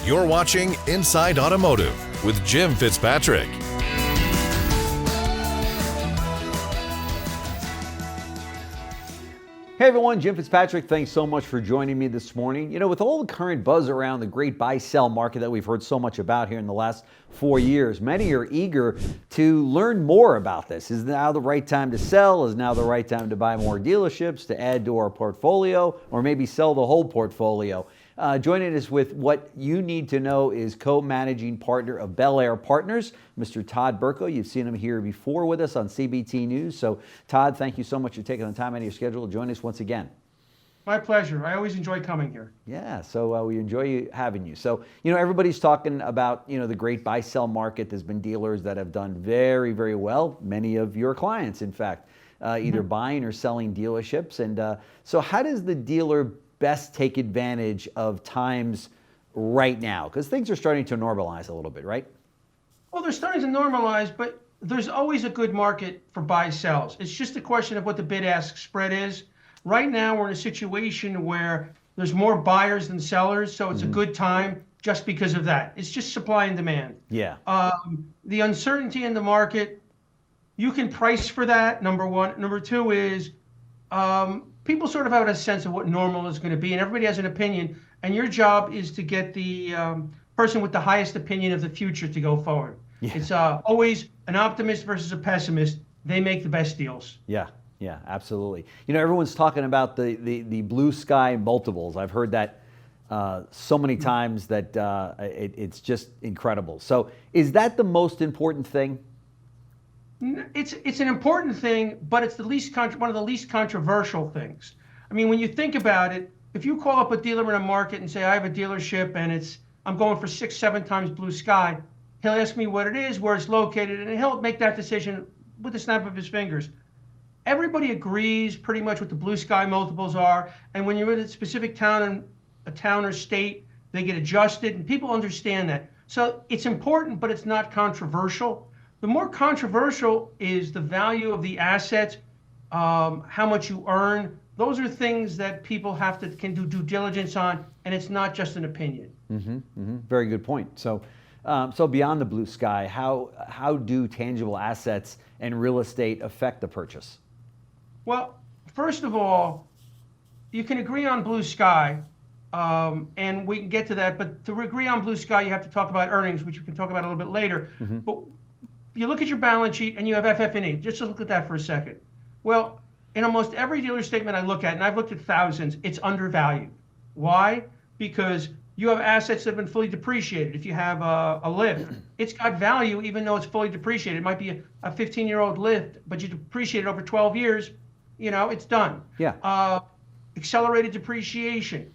You're watching Inside Automotive with Jim Fitzpatrick. Hey everyone, Jim Fitzpatrick. Thanks so much for joining me this morning. You know, with all the current buzz around the great buy-sell market that we've heard so much about here in the last 4 years, many are eager to learn more about this. Is now the right time to sell? Is now the right time to buy more dealerships, to add to our portfolio, or maybe sell the whole portfolio? Joining us with what you need to know is co-managing partner of Bel Air Partners, Mr. Todd Berko. You've seen him here before with us on CBT News. So, Todd, thank you so much for taking the time out of your schedule to join us once again. My pleasure. I always enjoy coming here. Yeah, so we enjoy having you. So, you know, everybody's talking about, you know, the great buy-sell market. There's been dealers that have done very, very well. Many of your clients, in fact, either buying or selling dealerships. And so how does the dealer best take advantage of times right now? Because things are starting to normalize a little bit, right? Well, they're starting to normalize, but there's always a good market for buy-sells. It's just a question of what the bid-ask spread is. Right now, we're in a situation where there's more buyers than sellers, so it's a good time just because of that. It's just supply and demand. Yeah. The uncertainty in the market, you can price for that, number one. Number two is people sort of have a sense of what normal is going to be, and everybody has an opinion, and your job is to get the person with the highest opinion of the future to go forward. Yeah. It's always an optimist versus a pessimist. They make the best deals. Yeah, yeah, absolutely. You know, everyone's talking about the blue sky multiples. I've heard that so many times that it's just incredible. So is that the most important thing? It's an important thing, but it's one of the least controversial things. I mean, when you think about it, if you call up a dealer in a market and say, I have a dealership and I'm going for 6-7 times blue sky, he'll ask me what it is, where it's located, and he'll make that decision with the snap of his fingers. Everybody agrees pretty much what the blue sky multiples are, and when you're in a specific town or state, they get adjusted, and people understand that. So it's important, but it's not controversial. The more controversial is the value of the assets, how much you earn. Those are things that people can do due diligence on, and it's not just an opinion. Very good point. So, so beyond the blue sky, how do tangible assets and real estate affect the purchase? Well, first of all, you can agree on blue sky, and we can get to that. But to agree on blue sky, you have to talk about earnings, which we can talk about a little bit later. But you look at your balance sheet and you have FF&E. Just look at that for a second. Well, in almost every dealer statement I look at, and I've looked at thousands, it's undervalued. Why? Because you have assets that have been fully depreciated. If you have a lift, it's got value even though it's fully depreciated. It might be a 15-year-old lift, but you depreciate it over 12 years, you know, it's done. Yeah. Accelerated depreciation.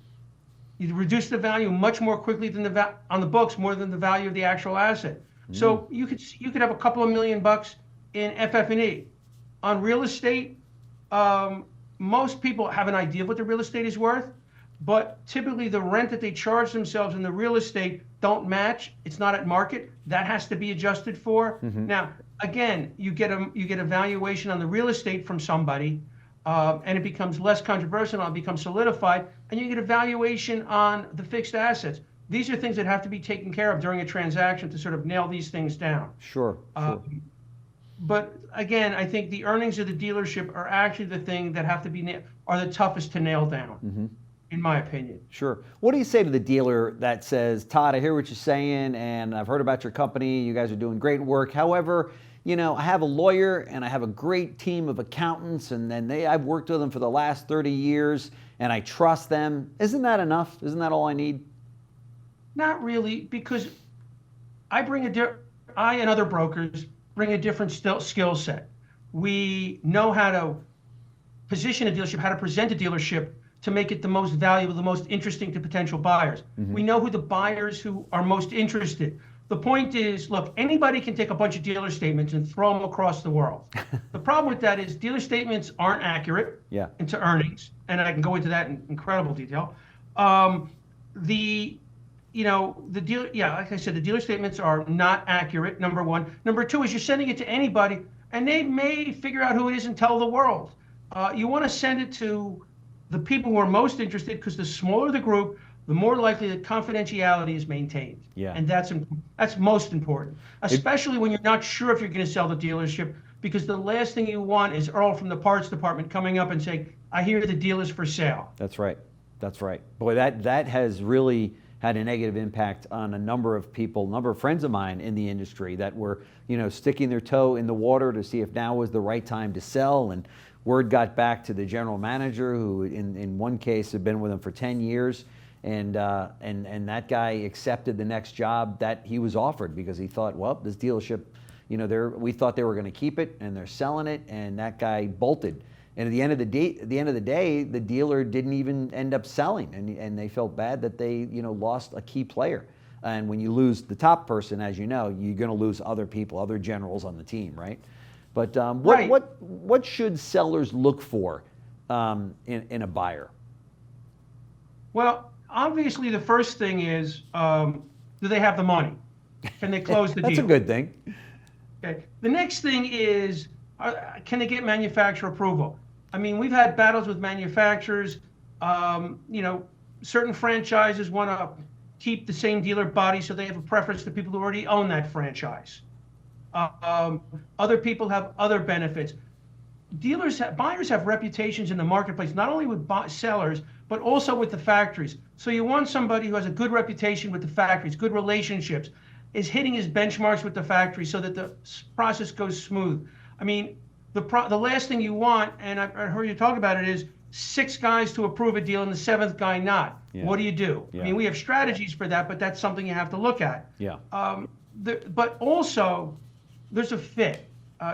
You reduce the value much more quickly than on the books, more than the value of the actual asset. So you could have a couple of $1 million in FF&E. On real estate, most people have an idea of what the real estate is worth, but typically the rent that they charge themselves in the real estate don't match. It's not at market. That has to be adjusted for. Now, again, you get a valuation on the real estate from somebody, and it becomes less controversial, it becomes solidified, and you get a valuation on the fixed assets. These are things that have to be taken care of during a transaction to sort of nail these things down. Sure. But again, I think the earnings of the dealership are actually the thing that have to are the toughest to nail down, in my opinion. Sure. What do you say to the dealer that says, Todd, I hear what you're saying, and I've heard about your company. You guys are doing great work. However, you know, I have a lawyer and I have a great team of accountants, and then I've worked with them for the last 30 years, and I trust them. Isn't that enough? Isn't that all I need? Not really, because I and other brokers bring a different skill set. We know how to position a dealership, how to present a dealership to make it the most valuable, the most interesting to potential buyers. We know who the buyers who are most interested. The point is, look, anybody can take a bunch of dealer statements and throw them across the world. The problem with that is dealer statements aren't accurate into earnings, and I can go into that in incredible detail. Like I said, the dealer statements are not accurate, number one. Number two is you're sending it to anybody, and they may figure out who it is and tell the world. You want to send it to the people who are most interested, because the smaller the group, the more likely that confidentiality is maintained. Yeah. And that's most important, especially when you're not sure if you're going to sell the dealership, because the last thing you want is Earl from the parts department coming up and saying, I hear the deal is for sale. That's right. That's right. Boy, that has really had a negative impact on a number of people, a number of friends of mine in the industry that were, sticking their toe in the water to see if now was the right time to sell. And word got back to the general manager, who in one case had been with him for 10 years. And that guy accepted the next job that he was offered because he thought, well, this dealership, we thought they were going to keep it, and they're selling it, and that guy bolted. And at the end of the day, the dealer didn't even end up selling, and they felt bad that they lost a key player. And when you lose the top person, as you know, you're going to lose other people, other generals on the team, right? But Right. what should sellers look for in a buyer? Well, obviously the first thing is, do they have the money? Can they close the deal? That's a good thing. Okay. The next thing is, can they get manufacturer approval? I mean, we've had battles with manufacturers. Certain franchises want to keep the same dealer body, so they have a preference to people who already own that franchise. Other people have other benefits. Buyers have reputations in the marketplace, not only with sellers, but also with the factories. So you want somebody who has a good reputation with the factories, good relationships, is hitting his benchmarks with the factory so that the process goes smooth. I mean, the last thing you want, and I heard you talk about it, is 6 guys to approve a deal and the 7th guy not. Yeah. What do you do? Yeah. I mean, we have strategies for that, but that's something you have to look at. Yeah. But also, there's a fit.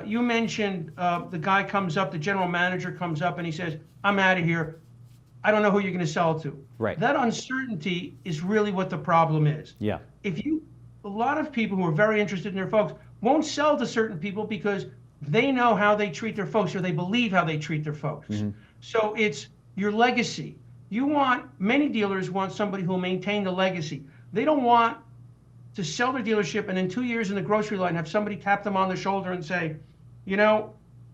You mentioned the guy comes up, the general manager comes up and he says, I'm out of here. I don't know who you're going to sell it to. Right. That uncertainty is really what the problem is. Yeah. A lot of people who are very interested in their folks won't sell to certain people because they know how they treat their folks, or they believe how they treat their folks. Mm-hmm. So it's your legacy. Many dealers want somebody who will maintain the legacy. They don't want to sell their dealership and in 2 years in the grocery line have somebody tap them on the shoulder and say,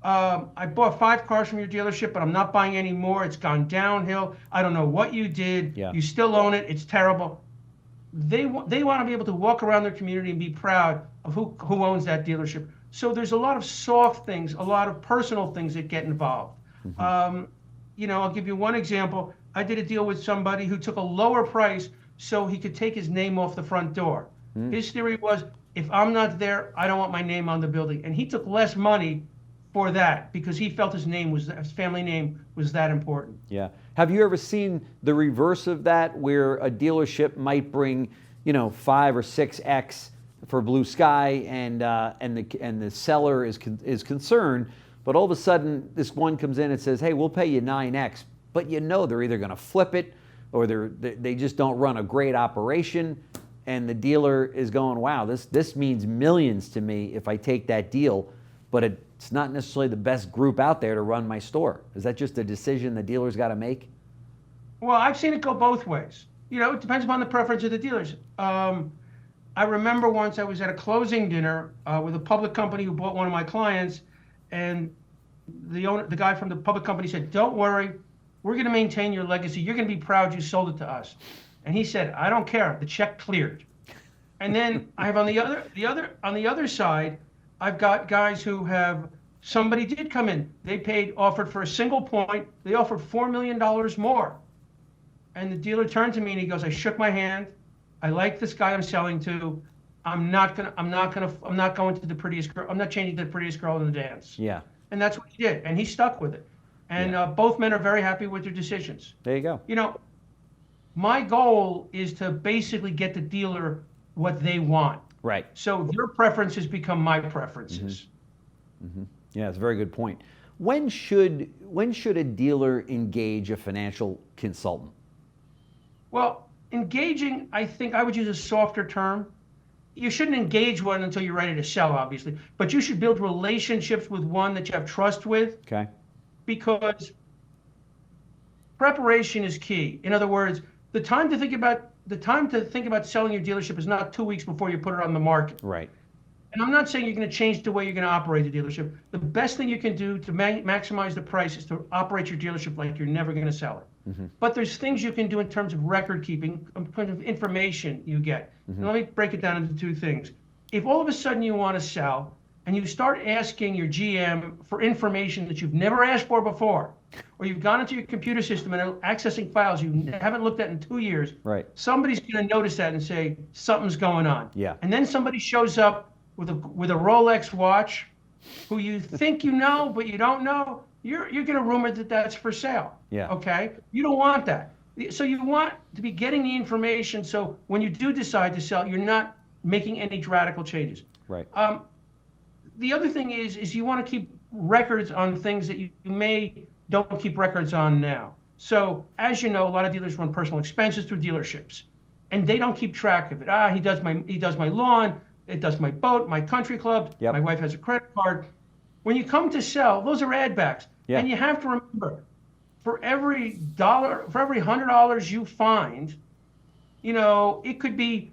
I bought 5 cars from your dealership, but I'm not buying any more. It's gone downhill. I don't know what you did. Yeah. You still own it. It's terrible. They want to be able to walk around their community and be proud of who owns that dealership. So there's a lot of soft things, a lot of personal things that get involved. Mm-hmm. I'll give you one example. I did a deal with somebody who took a lower price so he could take his name off the front door. Mm. His theory was, if I'm not there, I don't want my name on the building. And he took less money for that because he felt his family name was that important. Yeah. Have you ever seen the reverse of that, where a dealership might bring, 5 or 6x for blue sky, and the seller is concerned, but all of a sudden this one comes in and says, hey, we'll pay you 9x, but they're either going to flip it or they just don't run a great operation, and the dealer is going, wow, this means millions to me if I take that deal, but it's not necessarily the best group out there to run my store. Is that just a decision the dealer's got to make? Well, I've seen it go both ways. It depends upon the preference of the dealers. I remember once I was at a closing dinner with a public company who bought one of my clients, and the guy from the public company said, don't worry, we're going to maintain your legacy. You're going to be proud you sold it to us. And he said, I don't care. The check cleared. And then I have on the other side, I've got guys who somebody did come in. They offered for a single point. They offered $4 million more. And the dealer turned to me and he goes, I shook my hand. I like this guy I'm selling to. I'm not going to the prettiest girl. I'm not changing to the prettiest girl in the dance. Yeah. And that's what he did. And he stuck with it. And both men are very happy with their decisions. There you go. My goal is to basically get the dealer what they want. Right. So their preferences become my preferences. Mm-hmm. Mm-hmm. Yeah, it's a very good point. When should a dealer engage a financial consultant? Well, engaging, I think I would use a softer term. You shouldn't engage one until you're ready to sell, obviously, but you should build relationships with one that you have trust with. Okay. Because preparation is key. In other words, the time to think about selling your dealership is not 2 weeks before you put it on the market. Right. And I'm not saying you're going to change the way you're going to operate the dealership. The best thing you can do to maximize the price is to operate your dealership like you're never going to sell it. But there's things you can do in terms of record keeping, in terms of information you get. And let me break it down into two things. If all of a sudden you want to sell and you start asking your GM for information that you've never asked for before, or you've gone into your computer system and are accessing files you haven't looked at in 2 years, Right. somebody's going to notice that and say, something's going on. Yeah. And then somebody shows up with a Rolex watch who you think you know, but you don't know, you're going to rumor that that's for sale. Yeah. Okay? You don't want that. So you want to be getting the information so when you do decide to sell, you're not making any radical changes. Right. The other thing is you want to keep records on things that you don't keep records on now. So as you know, a lot of dealers run personal expenses through dealerships, and they don't keep track of it. He does my lawn, it does my boat, my country club. Yep. My wife has a credit card. When you come to sell, those are add backs, Yeah. and you have to remember, for every $100 you find, it could be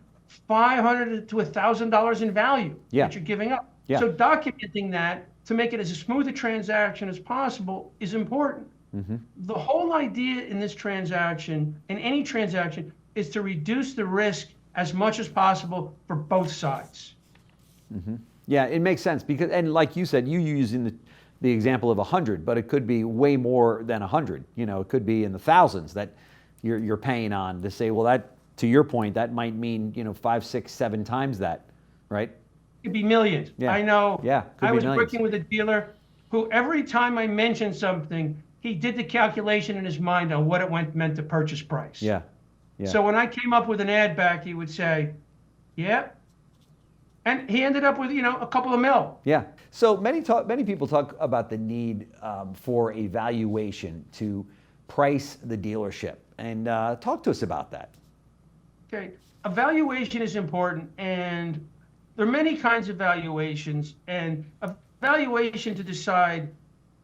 $500 to $1,000 in value Yeah. that you're giving up. Yeah. So documenting that to make it as smooth a transaction as possible is important. The whole idea in this transaction, in any transaction, is to reduce the risk as much as possible for both sides. Yeah, it makes sense because, and like you said, you using the example of 100, but it could be way more than 100. It could be in the thousands that you're paying on to say, well, that, to your point, that might mean 5, 6, 7 times that, right? It could be millions. Yeah. I know. Yeah, could I be was millions. working with a dealer who every time I mentioned something, he did the calculation in his mind on what it meant to purchase price. Yeah. Yeah. So when I came up with an add back, he would say, "Yeah," and he ended up with a couple of mil. Yeah. So many people talk about the need for a valuation to price the dealership, and talk to us about that. Okay, evaluation is important, and there are many kinds of valuations, and a valuation to decide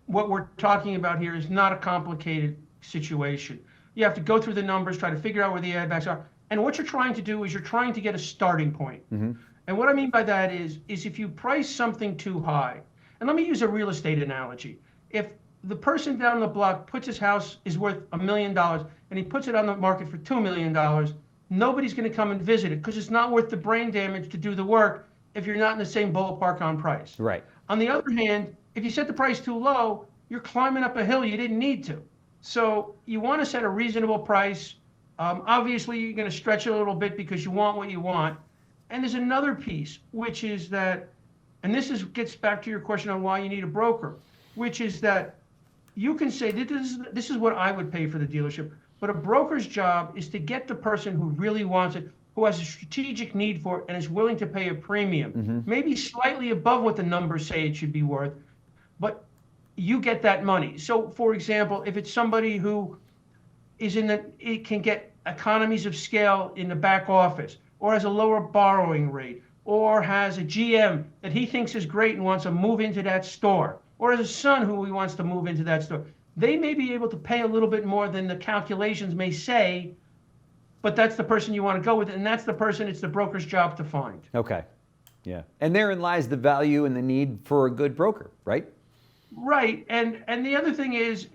what we're talking about here is not a complicated situation. You have to go through the numbers, try to figure out where the add backs are, and what you're trying to do is you're trying to get a starting point. And what I mean by that is if you price something too high, and let me use a real estate analogy. If the person down the block puts his house is worth $1 million and he puts it on the market for $2 million, nobody's going to come and visit it because it's not worth the brain damage to do the work if you're not in the same ballpark on price. Right. On the other hand, if you set the price too low, you're climbing up a hill you didn't need to. So you want to set a reasonable price. Obviously, you're going to stretch it a little bit because you want what you want. And there's another piece, which is that, and gets back to your question on why you need a broker, which is that you can say, this is what I would pay for the dealership, but a broker's job is to get the person who really wants it, who has a strategic need for it and is willing to pay a premium, maybe slightly above what the numbers say it should be worth, but you get that money. So, for example, if it's somebody who is it can get economies of scale in the back office, or has a lower borrowing rate, or has a GM that he thinks is great and wants to move into that store, or has a son who he wants to move into that store, they may be able to pay a little bit more than the calculations may say, but that's the person you want to go with, and that's the person it's the broker's job to find. Okay. Yeah. And therein lies the value and the need for a good broker, right? Right. And the other thing is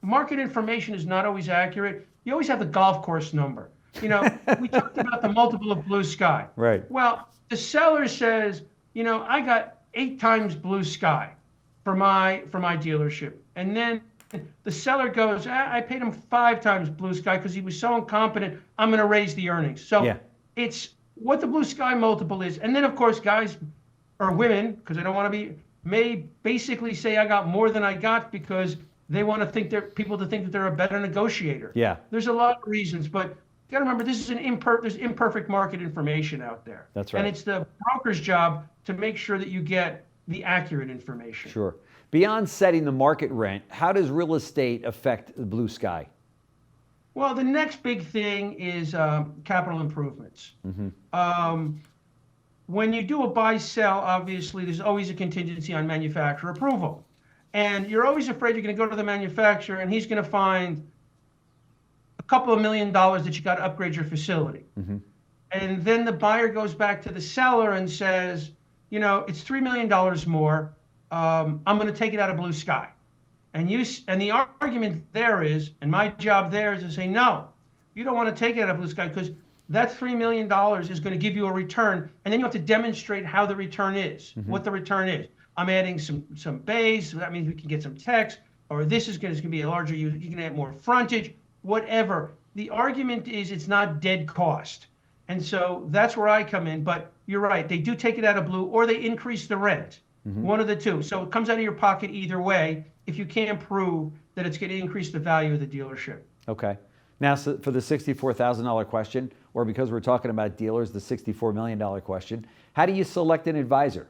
market information is not always accurate. You always have the golf course number. We talked about the multiple of blue sky. Right. Well, the seller says, I got 8 times blue sky for my dealership. And then the seller goes, I paid him 5 times blue sky because he was so incompetent, I'm going to raise the earnings. So it's what the blue sky multiple is. And then, of course, guys or women, because I don't want to be, may basically say I got more than I got because they want to think people to think that they're a better negotiator. Yeah. There's a lot of reasons, but you got to remember this is there's imperfect market information out there. That's right. And it's the broker's job to make sure that you get the accurate information. Sure. Beyond setting the market rent, how does real estate affect the blue sky? Well, the next big thing is capital improvements. When you do a buy-sell, obviously, there's always a contingency on manufacturer approval. And you're always afraid you're going to go to the manufacturer and he's going to find a couple of $1 million that you got to upgrade your facility. And then the buyer goes back to the seller and says, it's $3 million more. I'm going to take it out of blue sky. And the argument there is, and my job there is to say, no, you don't want to take it out of this guy because that $3 million is going to give you a return. And then you have to demonstrate how the return is, what the return is. I'm adding some bays. So that means we can get some text, or this is going to be a larger use. You can add more frontage, whatever. The argument is it's not dead cost. And so that's where I come in. But you're right. They do take it out of blue, or they increase the rent. One of the two. So it comes out of your pocket either way if you can't prove that it's going to increase the value of the dealership. Okay. Now, so for the $64,000 question, or because we're talking about dealers, the $64 million question, how do you select an advisor?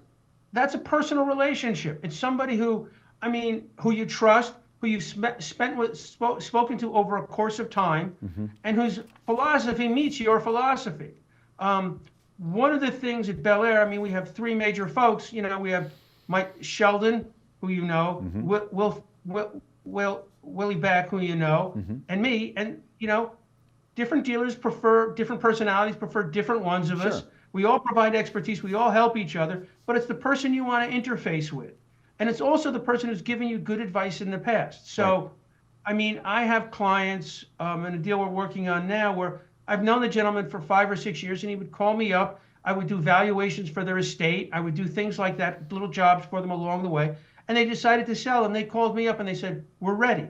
That's a personal relationship. It's somebody who you trust, who you've spoken to over a course of time, and whose philosophy meets your philosophy. One of the things at Bel Air, we have three major folks. We have Mike Sheldon, who you know, Willie Beck, who you know, and me. And, different dealers different personalities prefer different ones of us. We all provide expertise. We all help each other. But it's the person you want to interface with. And it's also the person who's given you good advice in the past. So, I have clients in a deal we're working on now where I've known the gentleman for 5 or 6 years, and he would call me up. I would do valuations for their estate. I would do things like that, little jobs for them along the way. And they decided to sell, and they called me up and they said, we're ready.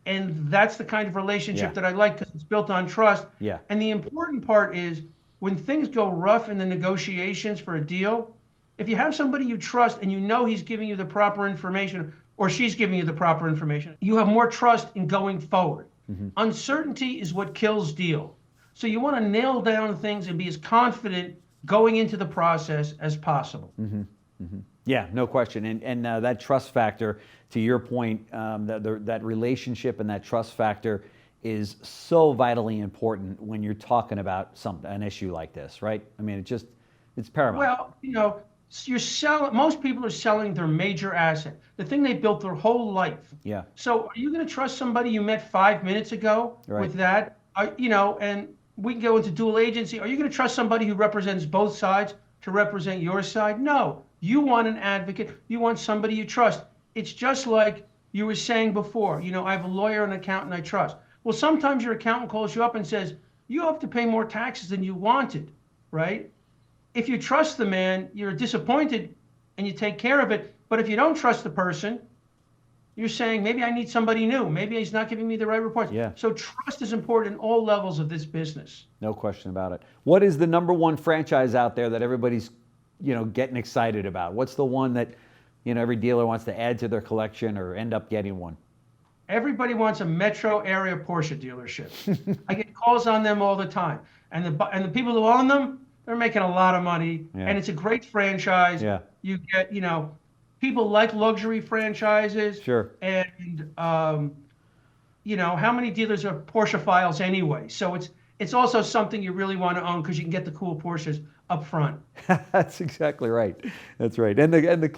And that's the kind of relationship that I like because it's built on trust. Yeah. And the important part is when things go rough in the negotiations for a deal, if you have somebody you trust and you know he's giving you the proper information or she's giving you the proper information, you have more trust in going forward. Uncertainty is what kills deal. So you want to nail down things and be as confident going into the process as possible. Yeah, no question. And that trust factor, to your point, that relationship and that trust factor is so vitally important when you're talking about an issue like this, right? It's paramount. Well, most people are selling their major asset, the thing they built their whole life. Yeah. So are you going to trust somebody you met 5 minutes ago with that? And we can go into dual agency. Are you going to trust somebody who represents both sides to represent your side? No. You want an advocate. You want somebody you trust. It's just like you were saying before. I have a lawyer and accountant I trust. Well, sometimes your accountant calls you up and says, you have to pay more taxes than you wanted, right? If you trust the man, you're disappointed and you take care of it. But if you don't trust the person, you're saying, maybe I need somebody new. Maybe he's not giving me the right reports. Yeah. So trust is important in all levels of this business. No question about it. What is the number one franchise out there that everybody's, getting excited about? What's the one that, every dealer wants to add to their collection or end up getting one? Everybody wants a metro area Porsche dealership. I get calls on them all the time. And the people who own them, they're making a lot of money. Yeah. And it's a great franchise. Yeah. You get, people like luxury franchises. Sure. And, how many dealers are Porsche files anyway? So it's also something you really want to own because you can get the cool Porsches up front. That's exactly right. That's right. And the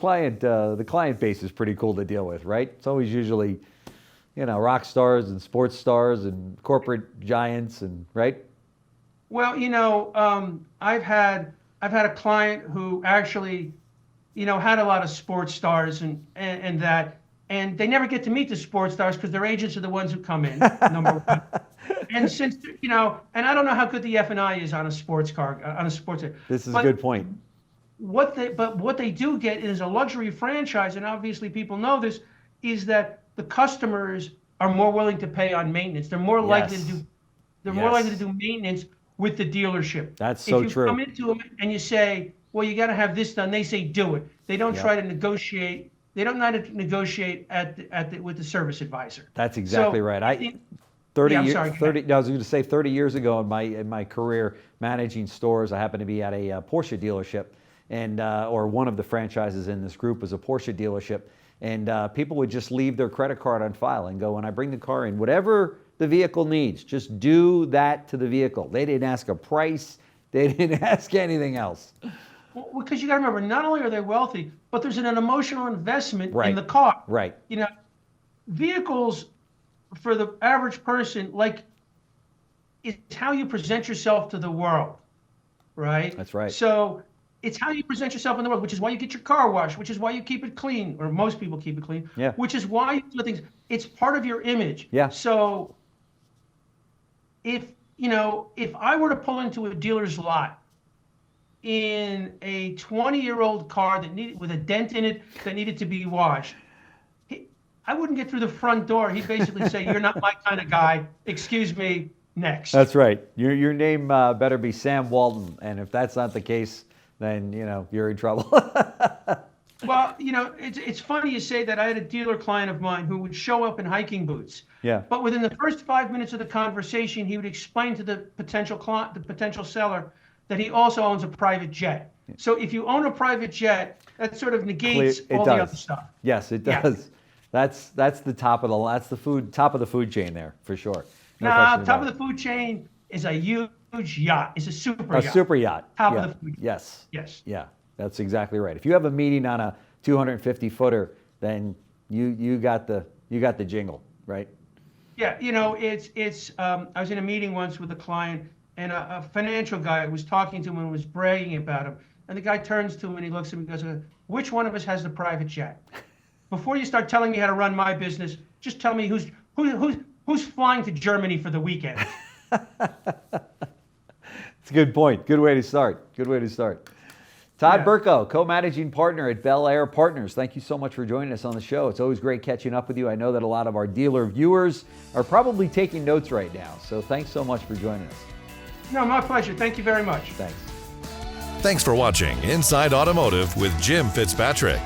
client base is pretty cool to deal with, right? It's always usually, rock stars and sports stars and corporate giants, and right. Well, I've had a client who actually, had a lot of sports stars and that, and they never get to meet the sports stars because their agents are the ones who come in, number one. And since, and I don't know how good the F&I is on a sports car, This is a good point. What they do get is a luxury franchise, and obviously people know this, is that the customers are more willing to pay on maintenance. They're more likely to do maintenance with the dealership. That's so true. If you come into them and you say, well, you got to have this done, they say do it. They don't try to negotiate. They don't know how to negotiate with the service advisor. That's exactly right. I was going to say 30 years ago in my career managing stores, I happened to be at a Porsche dealership, and or one of the franchises in this group was a Porsche dealership, and people would just leave their credit card on file and go, when I bring the car in, whatever the vehicle needs, just do that to the vehicle. They didn't ask a price. They didn't ask anything else. Well, because you got to remember, not only are they wealthy, but there's an emotional investment in the car. Right. Vehicles for the average person, it's how you present yourself to the world, right? That's right. So It's how you present yourself in the world, which is why you get your car washed, which is why you keep it clean, or most people keep it clean. Yeah. Which is why you do things. It's part of your image. Yeah. So if I were to pull into a dealer's lot in a 20-year-old car with a dent in it that needed to be washed, I wouldn't get through the front door. He'd basically say, "You're not my kind of guy. Excuse me, next." That's right. Your name better be Sam Walton, and if that's not the case, then you're in trouble. Well, it's funny you say that. I had a dealer client of mine who would show up in hiking boots. Yeah. But within the first 5 minutes of the conversation, he would explain to the potential seller, that he also owns a private jet. So if you own a private jet, that sort of negates all the other stuff. Yes, it does. Yeah. That's the top of the food chain there for sure. Top of the food chain is a huge yacht. It's a super yacht. A super yacht. Top of the food chain. Yes. Yes. Yeah, that's exactly right. If you have a meeting on a 250 footer, then you got the jingle, right? Yeah, I was in a meeting once with a client, and a financial guy was talking to him and was bragging about him. And the guy turns to him and he looks at him and goes, "Which one of us has the private jet? Before you start telling me how to run my business, just tell me who's flying to Germany for the weekend." It's a good point. Good way to start. Todd Berko, co-managing partner at Bel Air Partners. Thank you so much for joining us on the show. It's always great catching up with you. I know that a lot of our dealer viewers are probably taking notes right now. So thanks so much for joining us. No, my pleasure. Thank you very much. Thanks. Thanks for watching Inside Automotive with Jim Fitzpatrick.